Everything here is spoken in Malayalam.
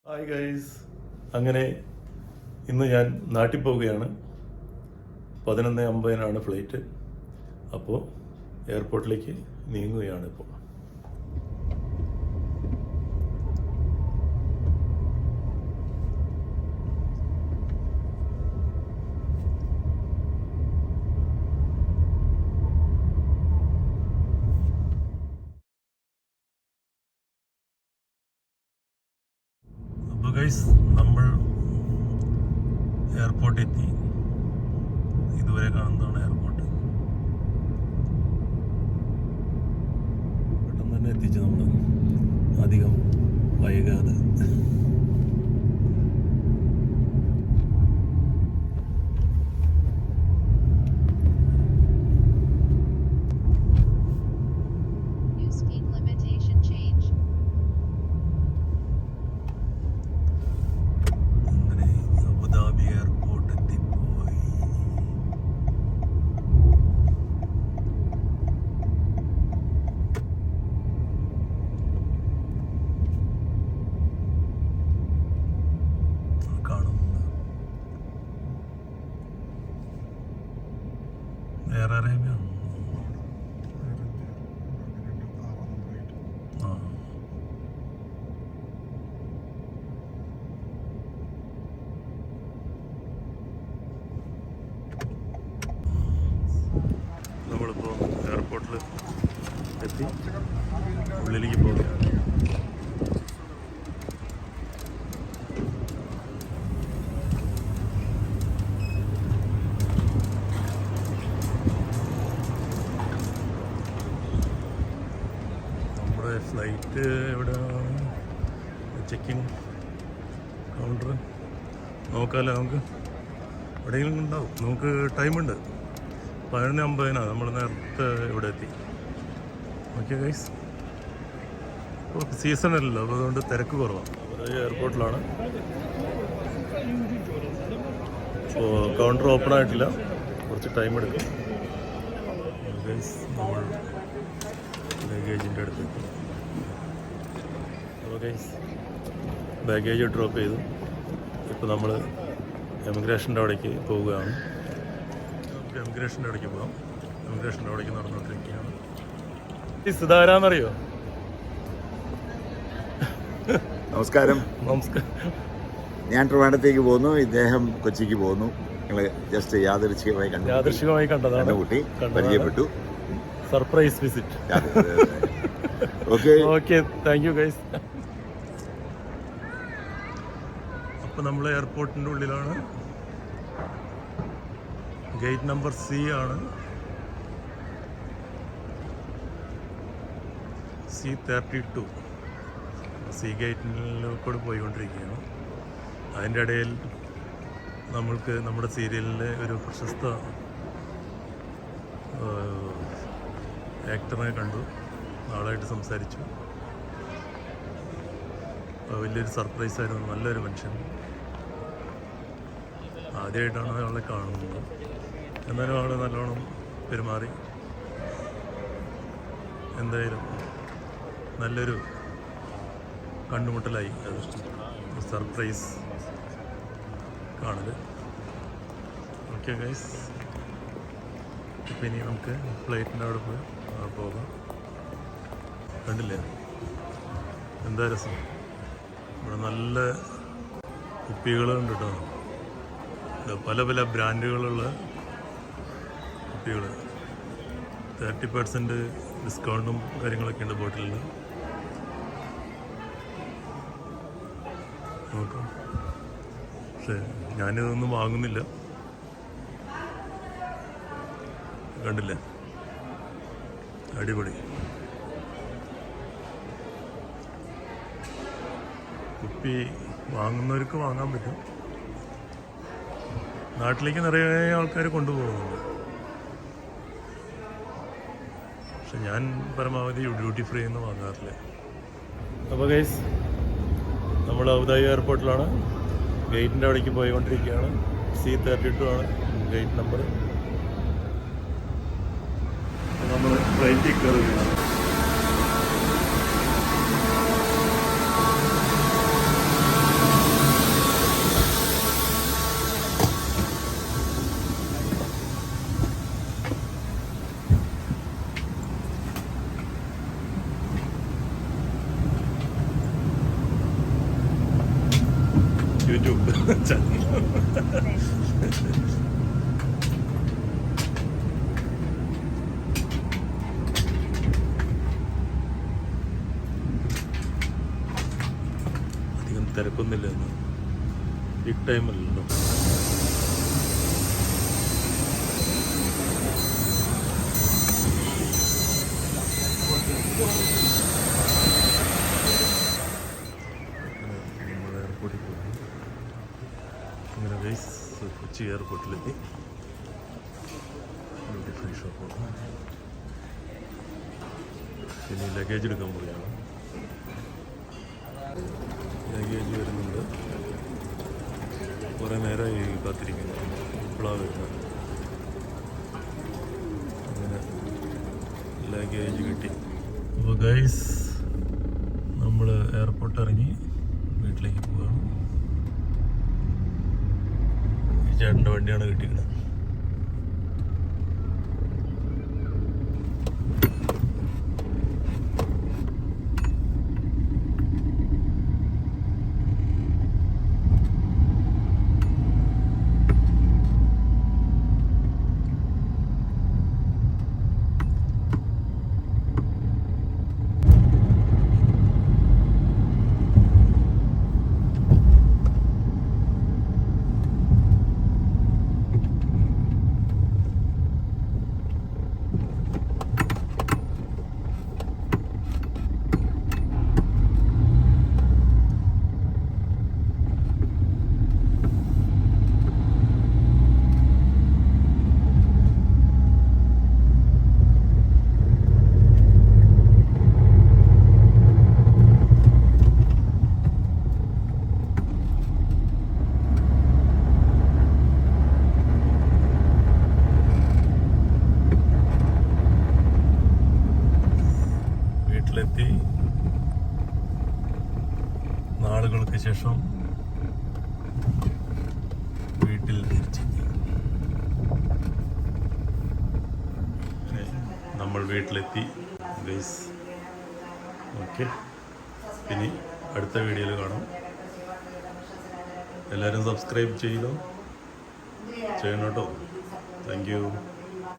ഹായ് ഗൈസ്, അങ്ങനെ ഇന്ന് ഞാൻ നാട്ടിൽ പോവുകയാണ്. 11:50 ഫ്ലൈറ്റ്. അപ്പോൾ എയർപോർട്ടിലേക്ക് നീങ്ങുകയാണ് ഇപ്പോൾ. അപ്പോൾ ഗൈസ്, നമ്മൾ എയർപോർട്ടിൽ എത്തി. ഇതുവരെ കാണുന്നതാണ് എയർപോർട്ട്. പെട്ടെന്ന് തന്നെ എത്തിച്ചു നമ്മൾ, അധികം വൈകാതെ. എയർ അറേബ്യ നമ്മളിപ്പോൾ എയർപോർട്ടിൽ എത്തി, ഉള്ളിലേക്ക് പോകുക. ഫ്ലൈറ്റ് എവിടെയാണ്? ചെക്കിങ് കൗണ്ടർ നോക്കാമല്ലോ. നമുക്ക് എവിടെയെങ്കിലും ഉണ്ടാവും. നമുക്ക് ടൈമുണ്ട്. 11:50 നമ്മൾ നേരത്തെ ഇവിടെ എത്തി. ഓക്കെ ഗൈസ്, ഇപ്പോൾ സീസണല്ലല്ലോ, അപ്പോൾ അതുകൊണ്ട് തിരക്ക് കുറവാണ്. എയർപോർട്ടിലാണ്. അപ്പോൾ കൗണ്ടർ ഓപ്പൺ ആയിട്ടില്ല, കുറച്ച് ടൈം എടുക്കും. ഗൈസ്, നമ്മൾ ബാഗേജിൻ്റെ അടുത്ത് എത്തി. അപ്പോൾ ഗൈസ്, ബാഗേജ് ഡ്രോപ്പ് ചെയ്തു. ഇപ്പോൾ നമ്മൾ എമിഗ്രേഷൻ്റെ അവിടേക്ക് പോവുകയാണ്. നമുക്ക് എമിഗ്രേഷൻ്റെ അവിടേക്ക് പോകാം. എമിഗ്രേഷൻ്റെ അവിടേക്ക് നടന്നുകൊണ്ടിരിക്കുകയാണ്. ഇതാരാന്നറിയോ? നമസ്കാരം. നമസ്കാരം. ഞാൻ ട്രിവാൻഡ്രത്തേക്ക് പോകുന്നു, ഇദ്ദേഹം കൊച്ചിക്ക് പോകുന്നു. ഞങ്ങൾ ജസ്റ്റ് യാദൃശ്ചികമായി കണ്ടതാണ്. കുട്ടി പരിചയപ്പെട്ടു. Surprise visit. Okay, thank you guys. അപ്പോൾ നമ്മൾ എയർപോർട്ടിൻ്റെ ഉള്ളിലാണ്. ഗേറ്റ് നമ്പർ C ആണ്. C32 C ഗേറ്റിലൂടെ പോയിക്കൊണ്ടിരിക്കുകയാണ്. അതിൻ്റെ ഇടയിൽ നമ്മൾക്ക് നമ്മുടെ സീരിയലിലെ ഒരു പ്രശസ്ത ആക്ടറിനെ കണ്ടു. ആളായിട്ട് സംസാരിച്ചു. വലിയൊരു സർപ്രൈസായിരുന്നു. നല്ലൊരു മനുഷ്യൻ. ആദ്യമായിട്ടാണ് ആളെ കാണുന്നത്. എന്നാലും ആൾ നല്ലോണം പെരുമാറി. എന്തായാലും നല്ലൊരു കണ്ടുമുട്ടലായി. അത് സർപ്രൈസ് കാണൽ. ഓക്കെ ഗൈസ്, ഇപ്പം ഇനി നമുക്ക് ഫ്ലൈറ്റിൻ്റെ അവിടെ പോയി പോകാം. കണ്ടില്ലേ എന്താ രസം. ഇവിടെ നല്ല കുപ്പികളുണ്ട് കേട്ടോ. പല പല ബ്രാൻഡുകളുള്ള കുപ്പികൾ. 30% ഡിസ്കൗണ്ടും കാര്യങ്ങളൊക്കെ ഉണ്ട് ബോട്ടിലിൽ. നോക്കാം. പക്ഷേ ഞാനിതൊന്നും വാങ്ങുന്നില്ല. കണ്ടില്ലേ, അടിപൊളി കുപ്പി. വാങ്ങുന്നവർക്ക് വാങ്ങാൻ പറ്റും. നാട്ടിലേക്ക് നിറയെ ആൾക്കാർ കൊണ്ടുപോകുന്നുണ്ട്. പക്ഷെ ഞാൻ പരമാവധി ഡ്യൂട്ടി ഫ്രീ ഒന്നും വാങ്ങാറില്ല. അപ്പോൾ ഗൈസ്, നമ്മൾ അബുദാബി എയർപോർട്ടിലാണ്. ഗേറ്റിൻ്റെ അവിടേക്ക് പോയിക്കൊണ്ടിരിക്കുകയാണ്. C32 ആണ് ഗേറ്റ് നമ്പർ. നമ്മൾ ഫ്ലൈറ്റിൽ കയറുകയാണ്. YouTube channel. അധികം തിരക്കൊന്നുമില്ല ഇന്ന്, ബിഗ് ടൈം അല്ലല്ലോ. നമ്മൾ എയർപോർട്ടിൽ പോകുന്നു. അങ്ങനെ ഗൈസ് കൊച്ചി എയർപോർട്ടിലെത്തി. Duty free shop. പിന്നെ ലഗേജ് എടുക്കാൻ പോവുകയാണ്. ലഗേജ് വരുന്നുണ്ട്. കുറേ നേരമായി കാത്തിരിക്കുന്നു, ഇപ്പോഴാണ് വരുന്നത്. അങ്ങനെ ലഗേജ് കിട്ടി. അപ്പോൾ ഗൈസ് നമ്മൾ എയർപോർട്ട് ഇറങ്ങി വീട്ടിലേക്ക് പോവുകയാണ്. ഈ ചേട്ടൻ്റെ വണ്ടിയാണ് കിട്ടിയത്. വീട്ടിലെത്തി. നാളുകൾക്ക് ശേഷം വീട്ടിൽ തിരിച്ചെത്തി. നമ്മൾ വീട്ടിലെത്തി ഗൈസ്. ഓക്കെ, ഇനി അടുത്ത വീഡിയോയിൽ കാണാം. എല്ലാവരും സബ്സ്ക്രൈബ് ചെയ്യണം കേട്ടോ. Thank you.